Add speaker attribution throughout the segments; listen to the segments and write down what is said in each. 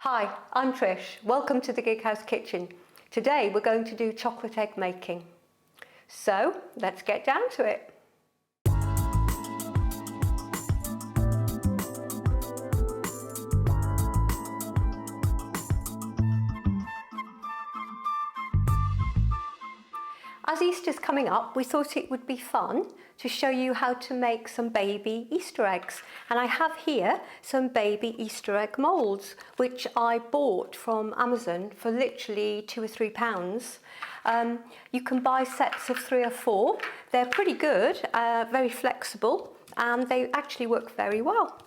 Speaker 1: Hi, I'm Trish. Welcome to the Gig House Kitchen. Today we're going to do chocolate egg making. So let's get down to it. As Easter's coming up, we thought it would be fun to show you how to make some baby Easter eggs. And I have here some baby Easter egg moulds, which I bought from Amazon for literally £2 or £3. You can buy sets of 3 or 4. They're pretty good, very flexible, and they actually work very well.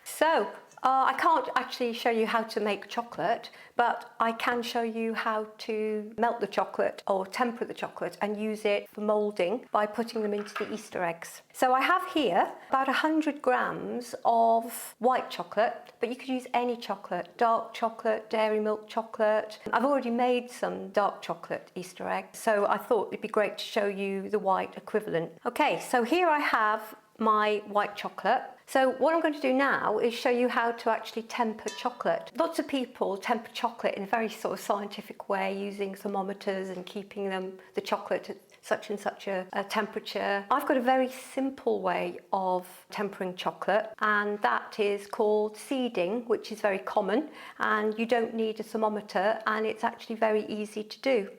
Speaker 1: So, I can't actually show you how to make chocolate, but I can show you how to melt the chocolate or temper the chocolate and use it for moulding by putting them into the Easter eggs. So I have here about 100 grams of white chocolate, but you could use any chocolate, dark chocolate, dairy milk chocolate. I've already made some dark chocolate Easter eggs, so I thought it'd be great to show you the white equivalent. Okay, so here I have my white chocolate. So what I'm going to do now is show you how to actually temper chocolate. Lots of people temper chocolate in a very sort of scientific way, using thermometers and keeping the chocolate at such and such a temperature. I've got a very simple way of tempering chocolate, and that is called seeding, which is very common, and you don't need a thermometer, and it's actually very easy to do.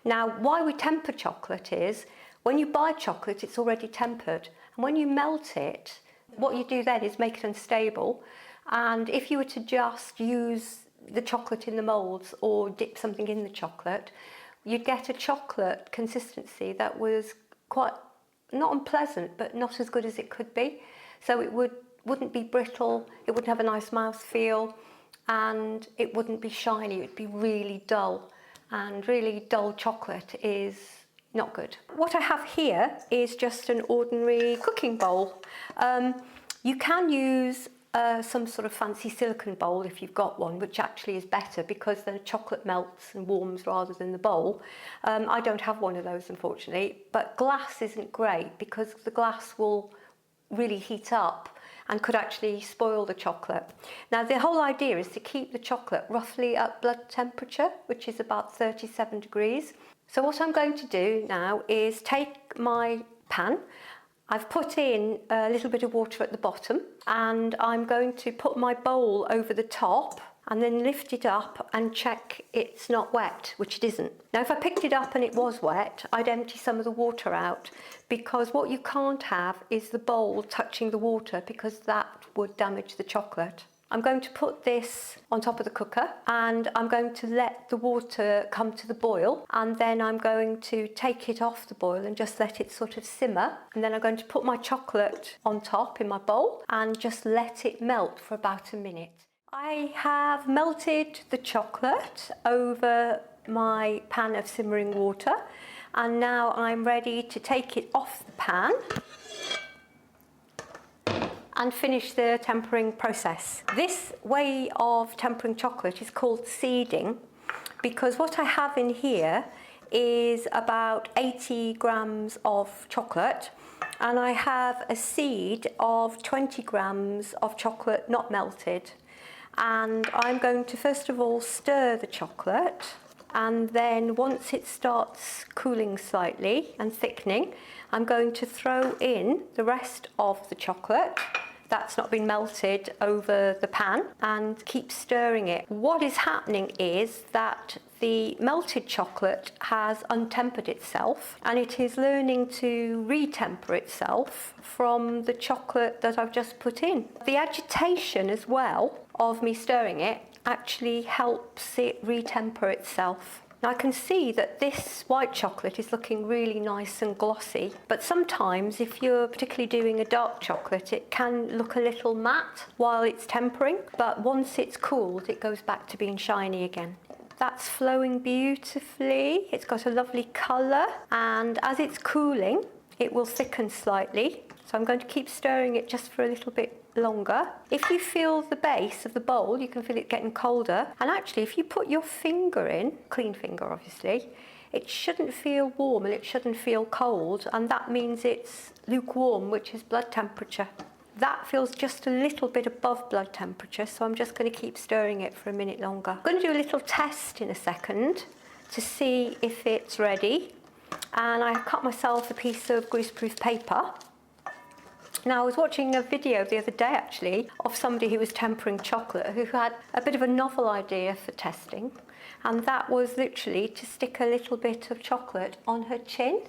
Speaker 1: Now, why we temper chocolate is when you buy chocolate, it's already tempered, and when you melt it, what you do then is make it unstable, and if you were to just use the chocolate in the moulds or dip something in the chocolate, you'd get a chocolate consistency that was quite not unpleasant, but not as good as it could be. So it wouldn't be brittle, it wouldn't have a nice mouthfeel, and it wouldn't be shiny, it would be really dull, and really dull chocolate is not good. What I have here is just an ordinary cooking bowl. You can use some sort of fancy silicone bowl if you've got one, which actually is better because the chocolate melts and warms rather than the bowl. I don't have one of those, unfortunately, but glass isn't great because the glass will really heat up and could actually spoil the chocolate. Now, the whole idea is to keep the chocolate roughly at blood temperature, which is about 37 degrees. So what I'm going to do now is take my pan. I've put in a little bit of water at the bottom, and I'm going to put my bowl over the top and then lift it up and check it's not wet, which it isn't. Now, if I picked it up and it was wet, I'd empty some of the water out, because what you can't have is the bowl touching the water, because that would damage the chocolate. I'm going to put this on top of the cooker, and I'm going to let the water come to the boil, and then I'm going to take it off the boil and just let it sort of simmer, and then I'm going to put my chocolate on top in my bowl and just let it melt for about a minute. I have melted the chocolate over my pan of simmering water, and now I'm ready to take it off the pan and finish the tempering process. This way of tempering chocolate is called seeding, because what I have in here is about 80 grams of chocolate, and I have a seed of 20 grams of chocolate not melted. And I'm going to first of all stir the chocolate, and then once it starts cooling slightly and thickening, I'm going to throw in the rest of the chocolate that's not been melted over the pan and keep stirring it. What is happening is that the melted chocolate has untempered itself, and it is learning to re-temper itself from the chocolate that I've just put in. The agitation as well of me stirring it actually helps it re-temper itself. Now, I can see that this white chocolate is looking really nice and glossy, but sometimes if you're particularly doing a dark chocolate, it can look a little matte while it's tempering, but once it's cooled, it goes back to being shiny again. That's flowing beautifully. It's got a lovely colour, and as it's cooling, it will thicken slightly. So I'm going to keep stirring it just for a little bit longer. If you feel the base of the bowl, you can feel it getting colder. And actually, if you put your finger in, clean finger obviously, it shouldn't feel warm and it shouldn't feel cold. And that means it's lukewarm, which is blood temperature. That feels just a little bit above blood temperature, so I'm just going to keep stirring it for a minute longer. I'm going to do a little test in a second to see if it's ready. And I cut myself a piece of greaseproof paper. Now, I was watching a video the other day actually of somebody who was tempering chocolate who had a bit of a novel idea for testing, and that was literally to stick a little bit of chocolate on her chin.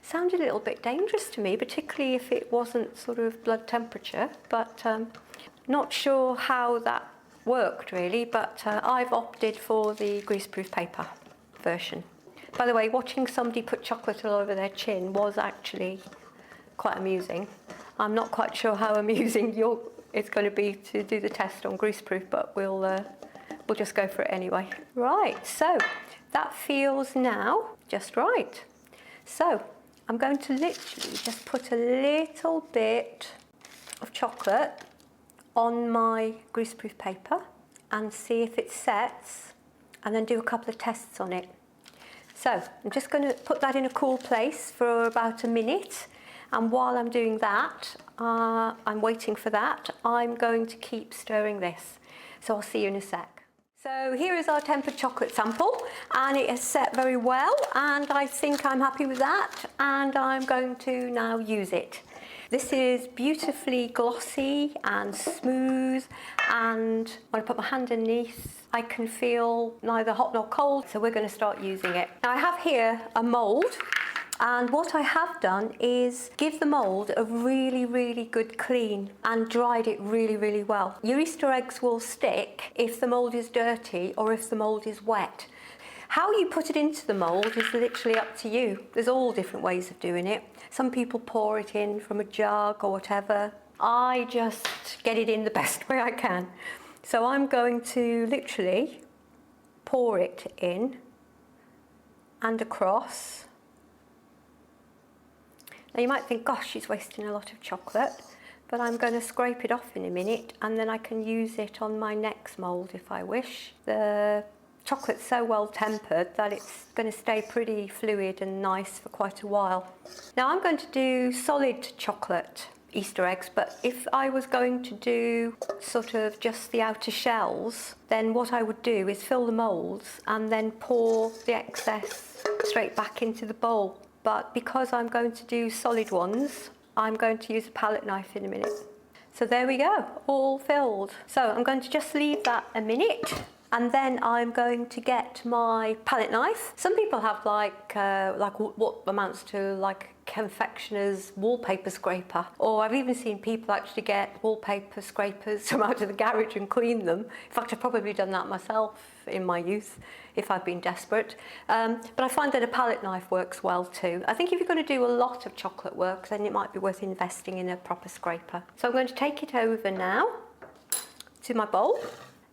Speaker 1: Sounded a little bit dangerous to me, particularly if it wasn't sort of blood temperature, but not sure how that worked really, but I've opted for the greaseproof paper version. By the way, watching somebody put chocolate all over their chin was actually quite amusing. I'm not quite sure how amusing it's going to be to do the test on greaseproof, but we'll just go for it anyway. Right, so that feels now just right. So I'm going to literally just put a little bit of chocolate on my greaseproof paper and see if it sets, and then do a couple of tests on it. So I'm just going to put that in a cool place for about a minute. And while I'm doing that, I'm waiting for that, I'm going to keep stirring this. So I'll see you in a sec. So here is our tempered chocolate sample, and it has set very well, and I think I'm happy with that, and I'm going to now use it. This is beautifully glossy and smooth, and when I put my hand underneath, I can feel neither hot nor cold, so we're going to start using it. Now I have here a mould. And what I have done is give the mould a really, really good clean and dried it really, really well. Your Easter eggs will stick if the mould is dirty or if the mould is wet. How you put it into the mould is literally up to you. There's all different ways of doing it. Some people pour it in from a jug or whatever. I just get it in the best way I can. So I'm going to literally pour it in and across. Now you might think, gosh, she's wasting a lot of chocolate, but I'm going to scrape it off in a minute, and then I can use it on my next mould if I wish. The chocolate's so well tempered that it's going to stay pretty fluid and nice for quite a while. Now I'm going to do solid chocolate Easter eggs, but if I was going to do sort of just the outer shells, then what I would do is fill the moulds and then pour the excess straight back into the bowl. But because I'm going to do solid ones, I'm going to use a palette knife in a minute. So there we go, all filled. So I'm going to just leave that a minute, and then I'm going to get my palette knife. Some people have like what amounts to like confectioner's wallpaper scraper, or I've even seen people actually get wallpaper scrapers from out of the garage and clean them. In fact, I've probably done that myself in my youth if I've been desperate. But I find that a palette knife works well too. I think if you're going to do a lot of chocolate work, then it might be worth investing in a proper scraper. So I'm going to take it over now to my bowl,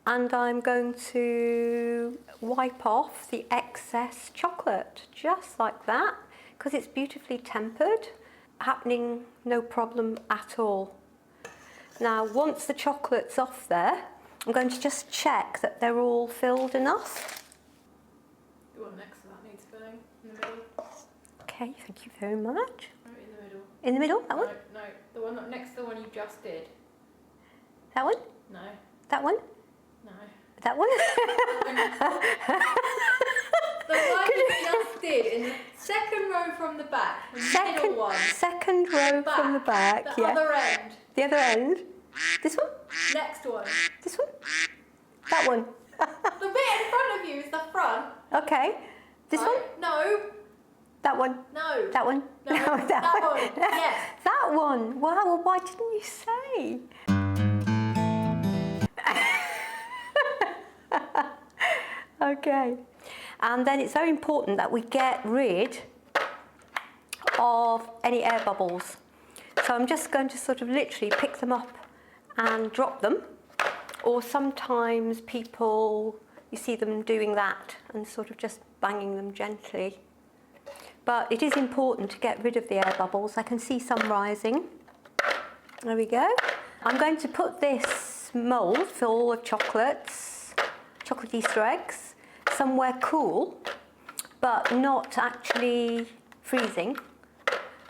Speaker 1: and I'm going to wipe off the excess chocolate, just like that, because it's beautifully tempered, happening no problem at all. Now, once the chocolate's off there, I'm going to just check that they're all filled enough.
Speaker 2: The one next to that needs filling, in the middle.
Speaker 1: Okay, thank you very much.
Speaker 2: No, in the middle.
Speaker 1: In the middle, that one?
Speaker 2: No, the one next to the one you just did.
Speaker 1: That one?
Speaker 2: No.
Speaker 1: That one?
Speaker 2: No.
Speaker 1: That one?
Speaker 2: The one you just did, in the second row from the back, the middle one.
Speaker 1: Second row
Speaker 2: Back.
Speaker 1: from the back,
Speaker 2: The
Speaker 1: yeah.
Speaker 2: other end.
Speaker 1: The other end? This one?
Speaker 2: Next one.
Speaker 1: This one? That one?
Speaker 2: The bit in front of you is the front.
Speaker 1: Okay. This one?
Speaker 2: No.
Speaker 1: That one?
Speaker 2: No.
Speaker 1: That one?
Speaker 2: No, that one. Yes.
Speaker 1: That one? Wow, well, why didn't you say? Okay. And then it's very important that we get rid of any air bubbles. So I'm just going to sort of literally pick them up and drop them. Or sometimes people, you see them doing that and sort of just banging them gently. But it is important to get rid of the air bubbles. I can see some rising. There we go. I'm going to put this mould full of chocolates, chocolate Easter eggs, somewhere cool, but not actually freezing.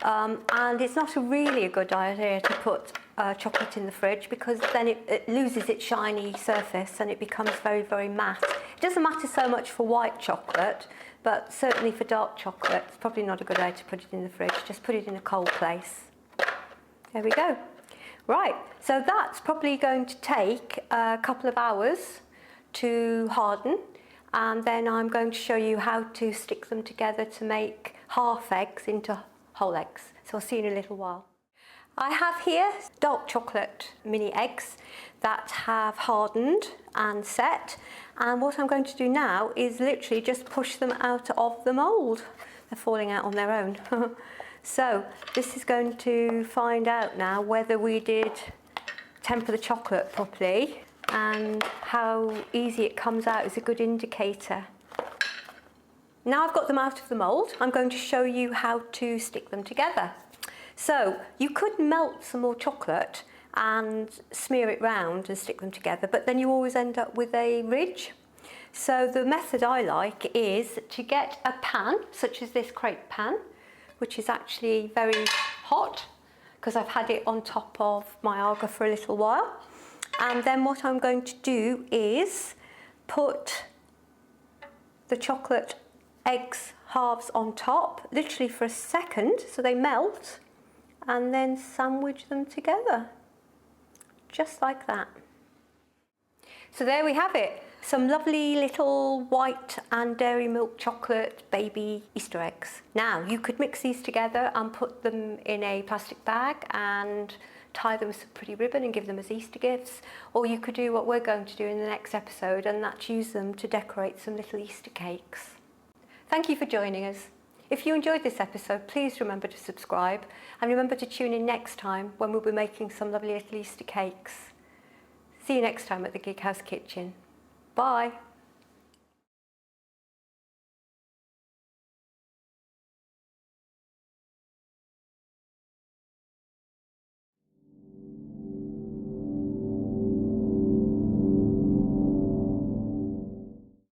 Speaker 1: And it's not really a good idea to put chocolate in the fridge, because then it loses its shiny surface and it becomes very, very matte. It doesn't matter so much for white chocolate, but certainly for dark chocolate, it's probably not a good idea to put it in the fridge. Just put it in a cold place. There we go. Right, so that's probably going to take a couple of hours to harden, and then I'm going to show you how to stick them together to make half eggs into whole eggs. So I'll see you in a little while. I have here dark chocolate mini eggs that have hardened and set, and what I'm going to do now is literally just push them out of the mould. They're falling out on their own. So this is going to find out now whether we did temper the chocolate properly, and how easy it comes out is a good indicator. Now I've got them out of the mould, I'm going to show you how to stick them together. So you could melt some more chocolate and smear it round and stick them together, but then you always end up with a ridge. So the method I like is to get a pan, such as this crepe pan, which is actually very hot because I've had it on top of my agar for a little while. And then what I'm going to do is put the chocolate eggs halves on top, literally for a second, so they melt, and then sandwich them together, just like that. So there we have it, some lovely little white and dairy milk chocolate baby Easter eggs. Now you could mix these together and put them in a plastic bag and tie them with some pretty ribbon and give them as Easter gifts, or you could do what we're going to do in the next episode, and that's use them to decorate some little Easter cakes. Thank you for joining us. If you enjoyed this episode, please remember to subscribe, and remember to tune in next time when we'll be making some lovely little Easter cakes. See you next time at the Gig House Kitchen. Bye.